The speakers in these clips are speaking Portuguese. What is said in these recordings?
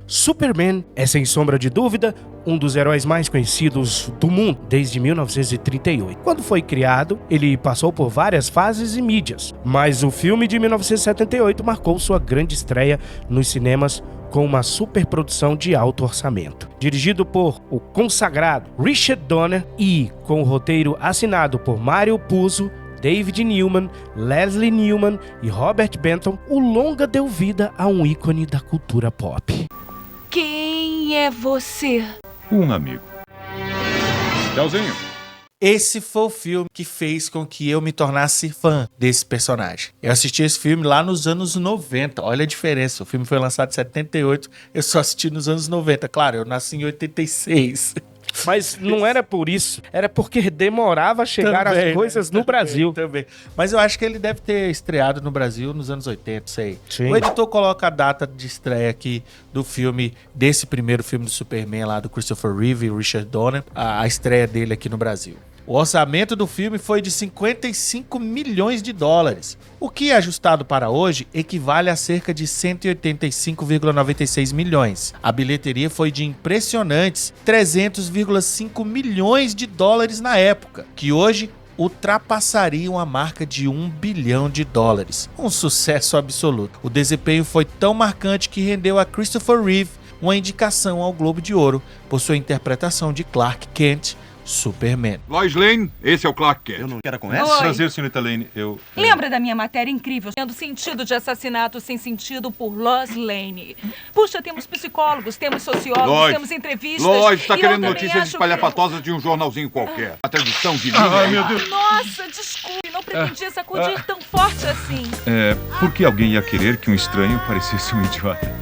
Superman é, sem sombra de dúvida, um dos heróis mais conhecidos do mundo desde 1938. Quando foi criado, ele passou por várias fases e mídias, mas o filme de 1978 marcou sua grande estreia nos cinemas com uma superprodução de alto orçamento. Dirigido por o consagrado Richard Donner e com o roteiro assinado por Mario Puzo, David Newman, Leslie Newman e Robert Benton, o longa deu vida a um ícone da cultura pop. Quem é você? Um amigo. Tchauzinho. Esse foi o filme que fez com que eu me tornasse fã desse personagem. Eu assisti esse filme lá nos anos 90. Olha a diferença. O filme foi lançado em 78. Eu só assisti nos anos 90. Claro, eu nasci em 86. Mas não era por isso, era porque demorava a chegar também, as coisas no Brasil. Também. Mas eu acho que ele deve ter estreado no Brasil nos anos 80, sei. Sim. O editor coloca a data de estreia aqui do filme, desse primeiro filme do Superman lá do Christopher Reeve e Richard Donner, a estreia dele aqui no Brasil. O orçamento do filme foi de 55 milhões de dólares, o que, ajustado para hoje, equivale a cerca de 185,96 milhões. A bilheteria foi de impressionantes 300,5 milhões de dólares na época, que hoje ultrapassariam a marca de 1 bilhão de dólares. Um sucesso absoluto. O desempenho foi tão marcante que rendeu a Christopher Reeve uma indicação ao Globo de Ouro por sua interpretação de Clark Kent, Superman. Lois Lane, esse é o Clark Kent. Eu não quero conversa. Oi. Prazer, senhorita Lane. Lembra da minha matéria incrível, sendo sentido de assassinato sem sentido por Lois Lane? Puxa, temos psicólogos, temos sociólogos, Lois. temos entrevistas. Lois, está e eu querendo também notícias acho espalhafatosas de um jornalzinho qualquer. A tradução de linha. meu Deus. Nossa, desculpe, não pretendia sacudir tão forte assim. Por que alguém ia querer que um estranho parecesse um idiota?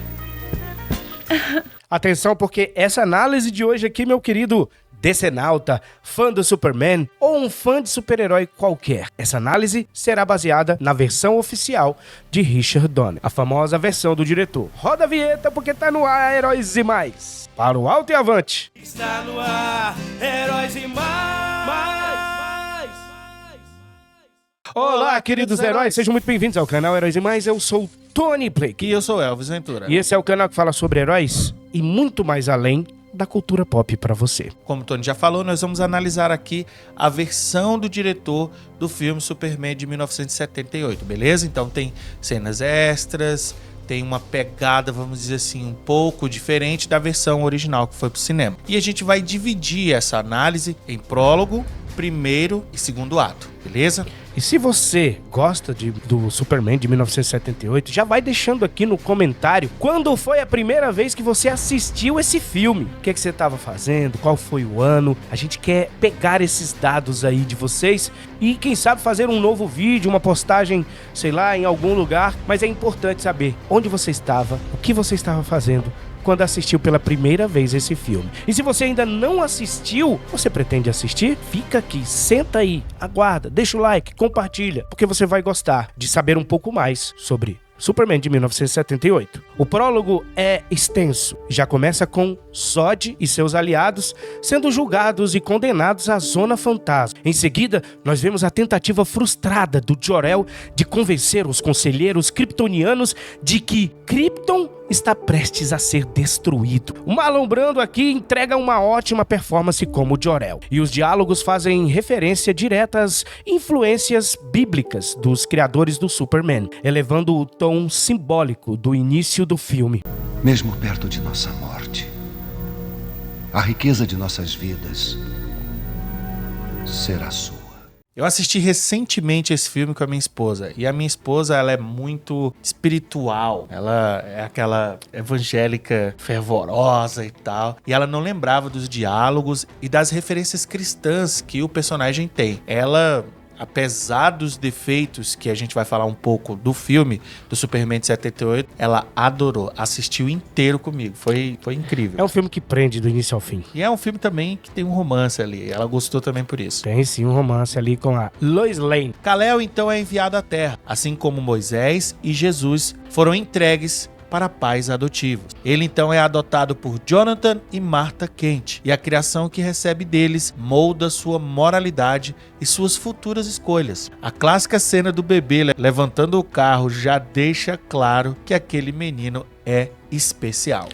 Atenção, porque essa análise de hoje aqui, meu querido decenalta, fã do Superman ou um fã de super-herói qualquer. Essa análise será baseada na versão oficial de Richard Donner, a famosa versão do diretor. Roda a vinheta porque tá no ar, Heróis e Mais. Para o alto e avante. Está no ar, Heróis e Mais. Olá, queridos heróis, sejam muito bem-vindos ao canal Heróis e Mais. Eu sou o Tony Blake. E eu sou Elvis Ventura. E esse é o canal que fala sobre heróis e muito mais além da cultura pop pra você. Como o Tony já falou, nós vamos analisar aqui a versão do diretor do filme Superman de 1978, beleza? Então tem cenas extras, tem uma pegada, vamos dizer assim, um pouco diferente da versão original que foi pro cinema. E a gente vai dividir essa análise em prólogo, primeiro e segundo ato, beleza? E se você gosta do Superman de 1978, já vai deixando aqui no comentário quando foi a primeira vez que você assistiu esse filme. O que é que você estava fazendo? Qual foi o ano? A gente quer pegar esses dados aí de vocês e, quem sabe, fazer um novo vídeo, uma postagem, sei lá, em algum lugar. Mas é importante saber onde você estava, o que você estava fazendo quando assistiu pela primeira vez esse filme. E se você ainda não assistiu, você pretende assistir? Fica aqui, senta aí, aguarda, deixa o like, compartilha, porque você vai gostar de saber um pouco mais sobre Superman de 1978. O prólogo é extenso, já começa com Zod e seus aliados sendo julgados e condenados à Zona Fantasma. Em seguida, nós vemos a tentativa frustrada do Jor-El de convencer os conselheiros kryptonianos de que Krypton está prestes a ser destruído. O Marlon Brando aqui entrega uma ótima performance como Jor-El. E os diálogos fazem referência direta às influências bíblicas dos criadores do Superman, elevando o tom simbólico do início do filme. Mesmo perto de nossa morte, a riqueza de nossas vidas será sua. Eu assisti recentemente esse filme com a minha esposa. E a minha esposa, ela é muito espiritual. Ela é aquela evangélica fervorosa e tal. E ela não lembrava dos diálogos e das referências cristãs que o personagem tem. Ela, apesar dos defeitos que a gente vai falar um pouco do filme, do Superman de 78, ela adorou, assistiu inteiro comigo, foi incrível. É um filme que prende do início ao fim. E é um filme também que tem um romance ali, ela gostou também por isso. Tem sim um romance ali com a Lois Lane. Kal-El então é enviado à Terra, assim como Moisés e Jesus foram entregues para pais adotivos. Ele então é adotado por Jonathan e Martha Kent, e a criação que recebe deles molda sua moralidade e suas futuras escolhas. A clássica cena do bebê levantando o carro já deixa claro que aquele menino é especial.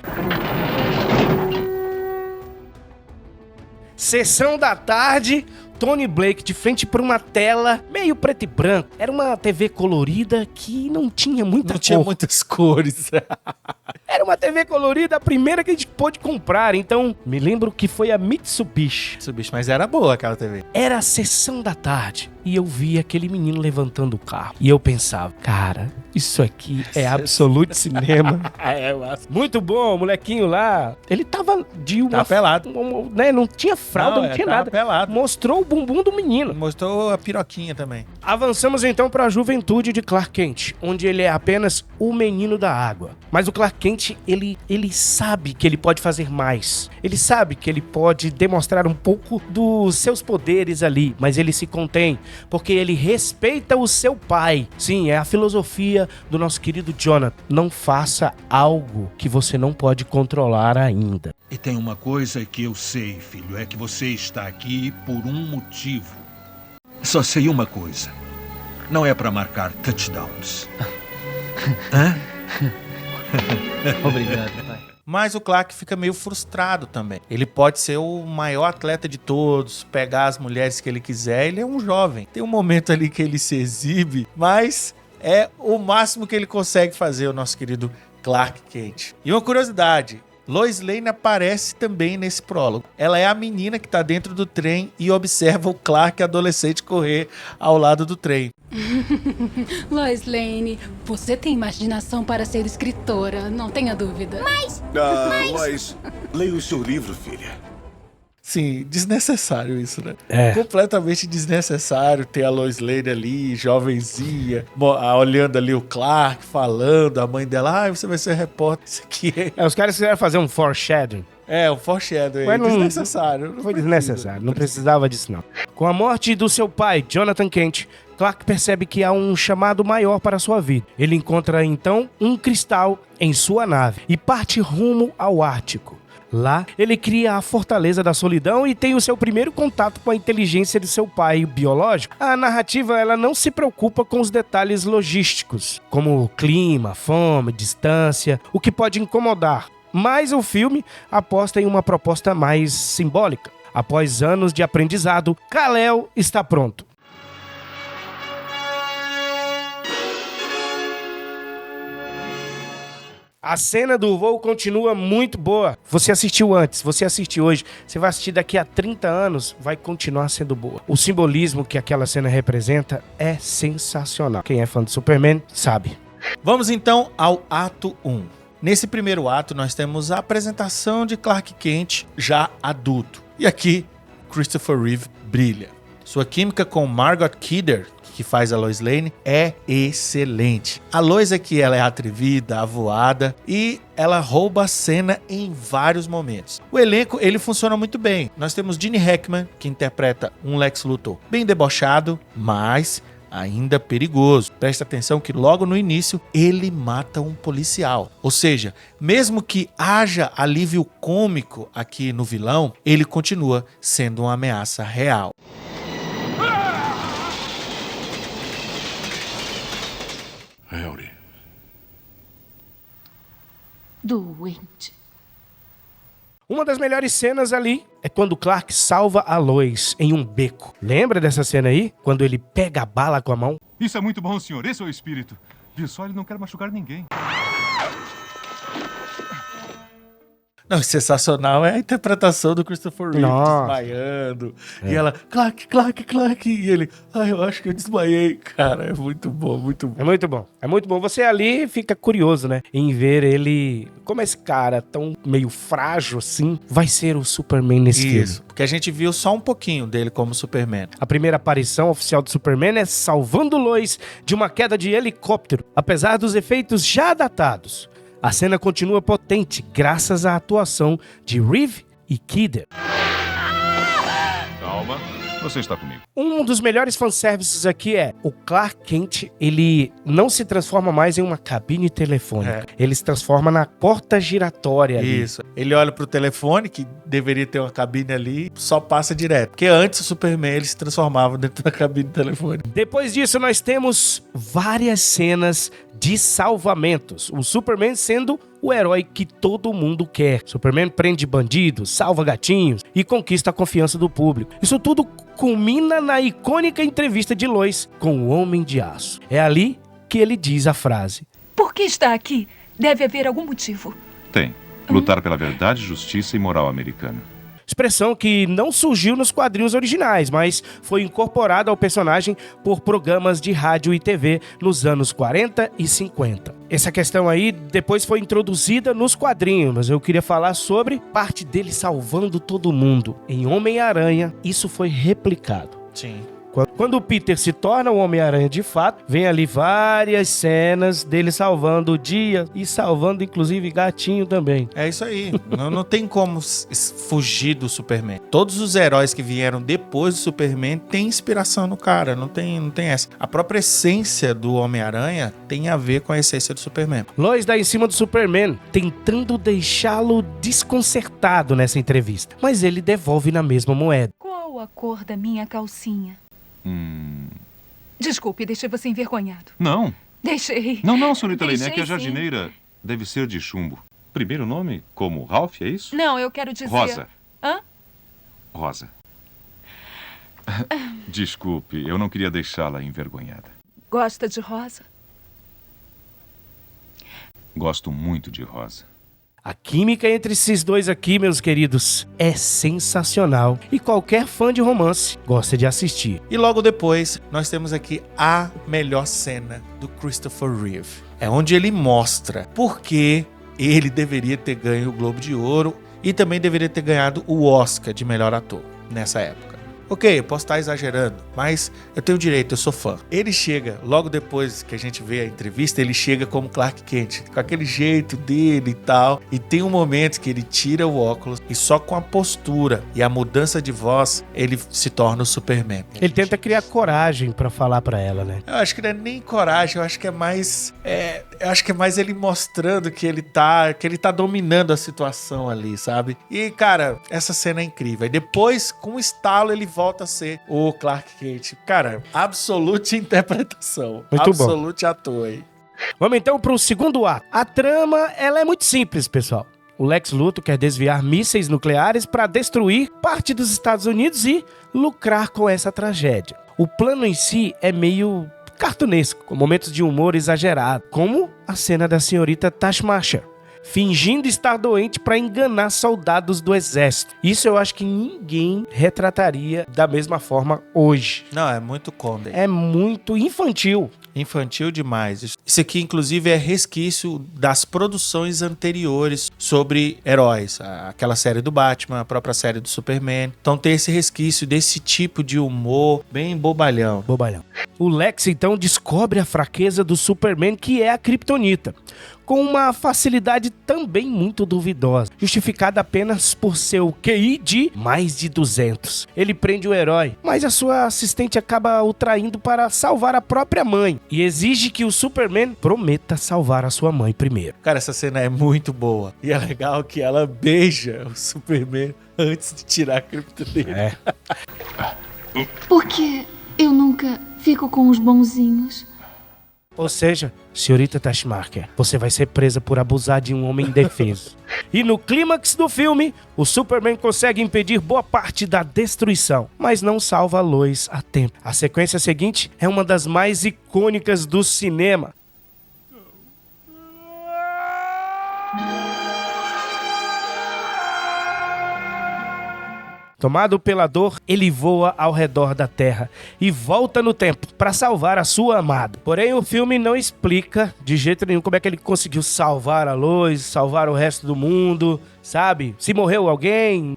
Sessão da tarde, Tony Blake de frente para uma tela meio preto e branco. Era uma TV colorida que não tinha muita Não tinha cor. muitas cores. Era uma TV colorida, a primeira que a gente pôde comprar. Então, me lembro que foi a Mitsubishi. Mas era boa aquela TV. Era a sessão da tarde e eu vi aquele menino levantando o carro. E eu pensava, cara, isso aqui é absoluto cinema. Muito bom, o molequinho lá. Ele tava de uma... Tava pelado. Né, não tinha fralda, não tinha tava nada. pelado. Mostrou o bumbum do menino. Mostrou a piroquinha também. Avançamos então para a juventude de Clark Kent, onde ele é apenas o menino da água. Mas o Clark Kent, ele sabe que ele pode fazer mais. Ele sabe que ele pode demonstrar um pouco dos seus poderes ali, mas ele se contém, porque ele respeita o seu pai. Sim, é a filosofia do nosso querido Jonathan. Não faça algo que você não pode controlar ainda. E tem uma coisa que eu sei, filho, é que você está aqui por um motivo. Só sei uma coisa. Não é para marcar touchdowns. Hã? Obrigado, pai. Mas o Clark fica meio frustrado também. Ele pode ser o maior atleta de todos, pegar as mulheres que ele quiser. Ele é um jovem. Tem um momento ali que ele se exibe, mas é o máximo que ele consegue fazer, o nosso querido Clark Kent. E uma curiosidade, Lois Lane aparece também nesse prólogo. Ela é a menina que tá dentro do trem e observa o Clark adolescente correr ao lado do trem. Lois Lane, você tem imaginação para ser escritora, não tenha dúvida. Mas leia o seu livro, filha. Sim, desnecessário isso, né? É. Completamente desnecessário ter a Lois Lane ali, jovenzinha, olhando ali o Clark, falando, a mãe dela, você vai ser repórter, isso aqui Os caras quiseram fazer um foreshadowing. o foreshadowing, Mas não- desnecessário. Foi desnecessário, não precisava disso não. Com a morte do seu pai, Jonathan Kent, Clark percebe que há um chamado maior para sua vida. Ele encontra então um cristal em sua nave e parte rumo ao Ártico. Lá, ele cria a Fortaleza da Solidão e tem o seu primeiro contato com a inteligência de seu pai biológico. A narrativa ela não se preocupa com os detalhes logísticos, como clima, fome, distância, o que pode incomodar. Mas o filme aposta em uma proposta mais simbólica. Após anos de aprendizado, Kal-El está pronto. A cena do voo continua muito boa. Você assistiu antes, você assiste hoje, você vai assistir daqui a 30 anos, vai continuar sendo boa. O simbolismo que aquela cena representa é sensacional. Quem é fã do Superman sabe. Vamos então ao ato 1. Nesse primeiro ato, nós temos a apresentação de Clark Kent já adulto. E aqui, Christopher Reeve brilha. Sua química com Margot Kidder, que faz a Lois Lane, é excelente. A Lois aqui ela é atrevida, avoada e ela rouba a cena em vários momentos. O elenco ele funciona muito bem. Nós temos Gene Hackman, que interpreta um Lex Luthor bem debochado, mas ainda perigoso. Presta atenção que logo no início ele mata um policial. Ou seja, mesmo que haja alívio cômico aqui no vilão, ele continua sendo uma ameaça real. Harry. Doente. Uma das melhores cenas ali é quando Clark salva a Lois em um beco. Lembra dessa cena aí? Quando ele pega a bala com a mão? Isso é muito bom, senhor. Esse é o espírito. Viu só, ele não quer machucar ninguém. Não, sensacional é a interpretação do Christopher Reeve desmaiando. E ela, Clark, Clark, Clark. E ele, eu acho que eu desmaiei. Cara, é muito bom, muito bom. É muito bom, é muito bom. Você ali fica curioso, né? Em ver ele, como esse cara tão meio frágil assim, vai ser o Superman nesse Isso, filme. porque a gente viu só um pouquinho dele como Superman. A primeira aparição oficial do Superman é salvando Lois de uma queda de helicóptero, apesar dos efeitos já datados. A cena continua potente graças à atuação de Reeve e Kidder. Calma, você está comigo. Um dos melhores fanservices aqui é o Clark Kent, ele não se transforma mais em uma cabine telefônica. Ele se transforma na porta giratória ali. Isso. Ele olha pro telefone, que deveria ter uma cabine ali, só passa direto. Porque antes o Superman ele se transformava dentro da cabine telefônica. Depois disso, nós temos várias cenas de salvamentos. O Superman sendo o herói que todo mundo quer. Superman prende bandidos, salva gatinhos e conquista a confiança do público. Isso tudo culmina na icônica entrevista de Lois com o Homem de Aço. É ali que ele diz a frase: Por que está aqui? Deve haver algum motivo. Tem. Lutar pela verdade, justiça e moral americana. Expressão que não surgiu nos quadrinhos originais, mas foi incorporada ao personagem por programas de rádio e TV nos anos 40 e 50. Essa questão aí depois foi introduzida nos quadrinhos, mas eu queria falar sobre parte dele salvando todo mundo. Em Homem-Aranha, isso foi replicado. Sim. Quando o Peter se torna o Homem-Aranha de fato, vem ali várias cenas dele salvando o dia e salvando inclusive gatinho também. É isso aí. não tem como fugir do Superman. Todos os heróis que vieram depois do Superman têm inspiração no cara. Não tem essa. A própria essência do Homem-Aranha tem a ver com a essência do Superman. Lois dá em cima do Superman, tentando deixá-lo desconcertado nessa entrevista. Mas ele devolve na mesma moeda. Qual a cor da minha calcinha? Desculpe, deixei você envergonhado. Não. Deixei. Não, senhorita Deixei, Lane, é que a sim. jardineira deve ser de chumbo. Primeiro nome, como Ralph, é isso? Não, eu quero dizer... Rosa. Hã? Rosa. Desculpe, eu não queria deixá-la envergonhada. Gosta de rosa? Gosto muito de rosa. A química entre esses dois aqui, meus queridos, é sensacional e qualquer fã de romance gosta de assistir. E logo depois, nós temos aqui a melhor cena do Christopher Reeve. É onde ele mostra por que ele deveria ter ganho o Globo de Ouro e também deveria ter ganhado o Oscar de melhor ator nessa época. Ok, eu posso estar exagerando, mas eu tenho direito, eu sou fã. Ele chega, logo depois que a gente vê a entrevista, ele chega como Clark Kent, com aquele jeito dele e tal. E tem um momento que ele tira o óculos e só com a postura e a mudança de voz, ele se torna o Superman. Ele tenta criar coragem pra falar pra ela, né? Eu acho que não é nem coragem, eu acho que é mais... eu acho que é mais ele mostrando que ele tá dominando a situação ali, sabe? E, cara, essa cena é incrível. E depois, com o estalo, ele volta a ser o Clark Kent. Cara, absolute interpretação. Muito bom. Absolute ator aí. Vamos então pro segundo ato. A trama, ela é muito simples, pessoal. O Lex Luthor quer desviar mísseis nucleares para destruir parte dos Estados Unidos e lucrar com essa tragédia. O plano em si é meio cartunesco, com momentos de humor exagerado, como a cena da senhorita Taskmaster fingindo estar doente para enganar soldados do exército. Isso eu acho que ninguém retrataria da mesma forma hoje. Não, é muito Conde. É muito infantil. Infantil demais. Isso aqui, inclusive, é resquício das produções anteriores sobre heróis. Aquela série do Batman, a própria série do Superman. Então tem esse resquício desse tipo de humor bem bobalhão. Bobalhão. O Lex, então, descobre a fraqueza do Superman, que é a Kryptonita, com uma facilidade também muito duvidosa, justificada apenas por seu QI de mais de 200. Ele prende o herói, mas a sua assistente acaba o traindo para salvar a própria mãe e exige que o Superman prometa salvar a sua mãe primeiro. Cara, essa cena é muito boa. E é legal que ela beija o Superman antes de tirar a criptonita. É. Porque eu nunca fico com os bonzinhos. Ou seja, senhorita Taskmaster, você vai ser presa por abusar de um homem indefeso. E no clímax do filme, o Superman consegue impedir boa parte da destruição, mas não salva a Lois a tempo. A sequência seguinte é uma das mais icônicas do cinema. Tomado pela dor, ele voa ao redor da Terra e volta no tempo para salvar a sua amada. Porém, o filme não explica de jeito nenhum como é que ele conseguiu salvar a Lois, salvar o resto do mundo, sabe? Se morreu alguém,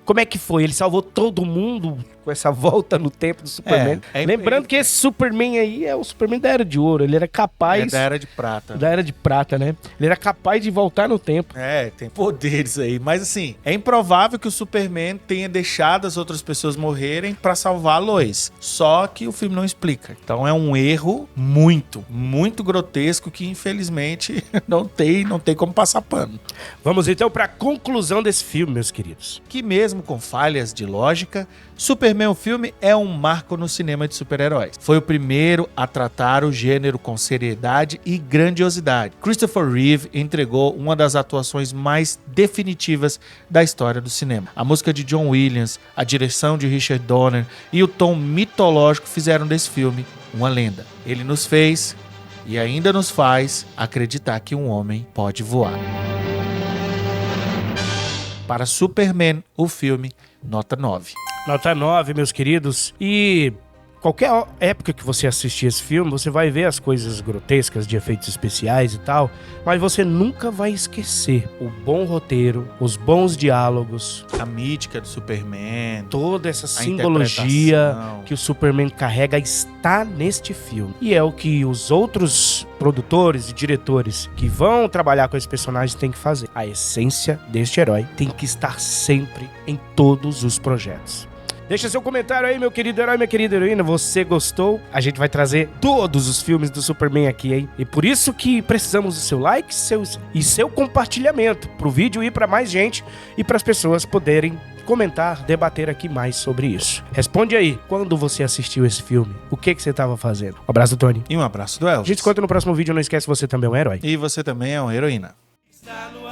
como é que foi? Ele salvou todo mundo com essa volta no tempo do Superman. Lembrando que esse Superman aí é o Superman da Era de Ouro. Ele era capaz... É da Era de Prata. Da Era de Prata, né? Ele era capaz de voltar no tempo. Tem poderes aí. Mas assim, é improvável que o Superman tenha deixado as outras pessoas morrerem pra salvar a Lois. Só que o filme não explica. Então é um erro muito, muito grotesco que infelizmente não tem como passar pano. Vamos então pra conclusão desse filme, meus queridos? Que mesmo com falhas de lógica, Superman, o filme, é um marco no cinema de super-heróis. Foi o primeiro a tratar o gênero com seriedade e grandiosidade. Christopher Reeve entregou uma das atuações mais definitivas da história do cinema. A música de John Williams, a direção de Richard Donner e o tom mitológico fizeram desse filme uma lenda. Ele nos fez e ainda nos faz acreditar que um homem pode voar. Para Superman, o filme, nota 9. Nota 9, meus queridos. E qualquer época que você assistir esse filme, você vai ver as coisas grotescas de efeitos especiais e tal, mas você nunca vai esquecer o bom roteiro, os bons diálogos, A mítica do Superman, toda essa a simbologia interpretação. que o Superman carrega está neste filme. E é o que os outros produtores e diretores que vão trabalhar com esse personagem têm que fazer. A essência deste herói tem que estar sempre em todos os projetos. Deixa seu comentário aí, meu querido herói, minha querida heroína. Você gostou? A gente vai trazer todos os filmes do Superman aqui, hein? E por isso que precisamos do seu like e seu compartilhamento pro vídeo ir pra mais gente e para as pessoas poderem comentar, debater aqui mais sobre isso. Responde aí, quando você assistiu esse filme, o que você estava fazendo? Um abraço do Tony. E um abraço do Elvis. A gente se encontra no próximo vídeo. Não esquece, você também é um herói. E você também é uma heroína. Está no